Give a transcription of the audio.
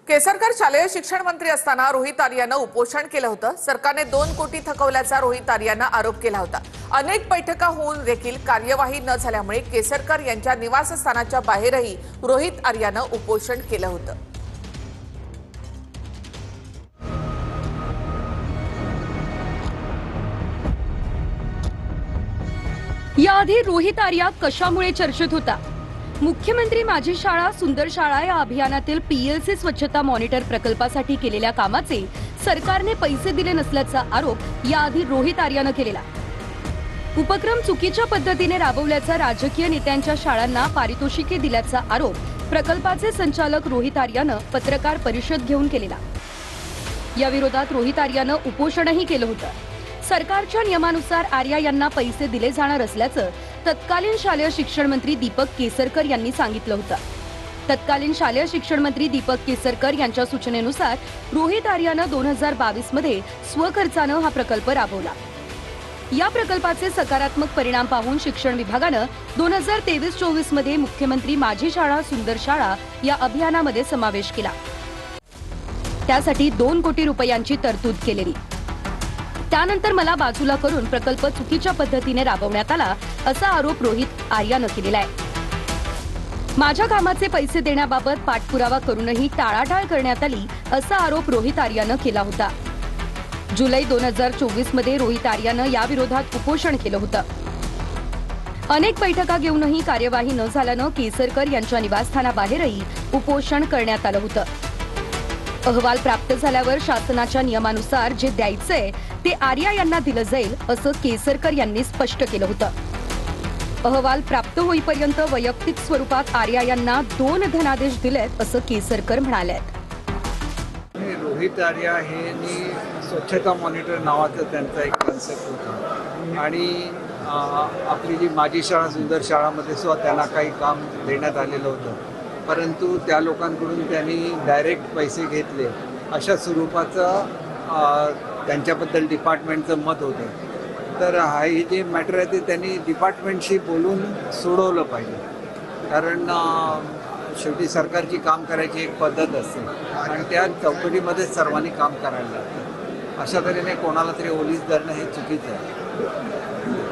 केसरकर शालेय शिक्षण मंत्री असताना रोहित आर्यानं उपोषण केलं होतं। सरकारने 2 कोटी थकवल्याचा रोहित आर्यानं आरोप केला होता। अनेक बैठका होऊन देखील कार्यवाही न झाल्यामुळे केसरकर यांच्या निवासस्थानाच्या बाहेरही रोहित आर्यानं उपोषण केलं होतं। याआधी रोहित आर्या कशामुळे चर्चेत होता? मुख्यमंत्री माझी शाळा सुंदर शाळा या अभियानातील पीएलसी स्वच्छता मॉनिटर प्रकल्पासाठी केलेल्या कामाचे सरकारने पैसे दिले नसल्याचा आरोप याआधी रोहित आर्यानं केलेला। उपक्रम चुकीच्या पद्धतीने राबवल्याचा राजकीय नेत्यांच्या शाळांना पारितोषिके दिल्याचा आरोप प्रकल्पाचे संचालक रोहित आर्यानं पत्रकार परिषद घेऊन केलेला। या विरोधात रोहित आर्यानं उपोषणही केलं होतं। सरकारच्या नियमानुसार आर्या यांना पैसे दिले जाणार असल्याचं तत्कालीन शालेय शिक्षण मंत्री दीपक केसरकर यांनी सांगितलं होतं। तत्कालीन शालेय शिक्षण मंत्री दीपक केसरकर यांच्या सूचनेनुसार रोहित आर्यानं 2022 मध्ये स्वखर्चानं हा प्रकल्प राबवला। या प्रकल्पाचे सकारात्मक परिणाम पाहून शिक्षण विभागानं 2023-24 मध्ये मुख्यमंत्री माझी शाळा सुंदर शाळा या अभियानामध्ये समावेश केला। त्यासाठी 2 कोटी रुपयांची तरतूद केलेली। त्यानंतर मला बाजूला करून प्रकल्प चुकीच्या पद्धतीने राबवण्यात आला असा आरोप रोहित आर्यानं केलेला आहे। माझ्या कामाचे पैसे देण्याबाबत पाठपुरावा करूनही टाळाटाळ करण्यात आली असा आरोप रोहित आर्यानं केला होता। जुलै 2024 मध्ये रोहित आर्यानं या विरोधात उपोषण केलं होतं। अनेक बैठका घेऊनही कार्यवाही न झाल्यानं केसरकर यांच्या निवासस्थानाबाहेरही उपोषण करण्यात आलं होतं। अहवाल प्राप्त झाल्यावर शासनाच्या नियमानुसार जे द्यायचंय ते आर्या यांना दिलं जाईल असं केसरकर यांनी स्पष्ट केलं होतं। अहवाल प्राप्त होईपर्यंत वैयक्तिक स्वरूपात आर्या यांना 2 धनादेश दिलेत असं केसरकर म्हणालेत। रोहित आर्या हे स्वच्छता मॉनिटर नावाचं त्यांचा एक कन्सेप्ट होता आणि आपली जी माझी शाळा सुंदर शाळामध्ये सुद्धा त्यांना काही काम देण्यात आलेलं होतं, परंतु त्या लोकांकडून त्यांनी डायरेक्ट पैसे घेतले अशा स्वरूपाचं त्यांच्याबद्दल डिपार्टमेंटचं मत होतं। तर हे जे मॅटर आहे ते त्यांनी डिपार्टमेंटशी बोलून सोडवलं पाहिजे, कारण शेवटी सरकारची काम करायची एक पद्धत असते आणि त्या चौकटीमध्येच सर्वांनी काम करायला लागतं। अशा तऱ्हेने कोणाला तरी ओलीस धरणं हे चुकीचं आहे।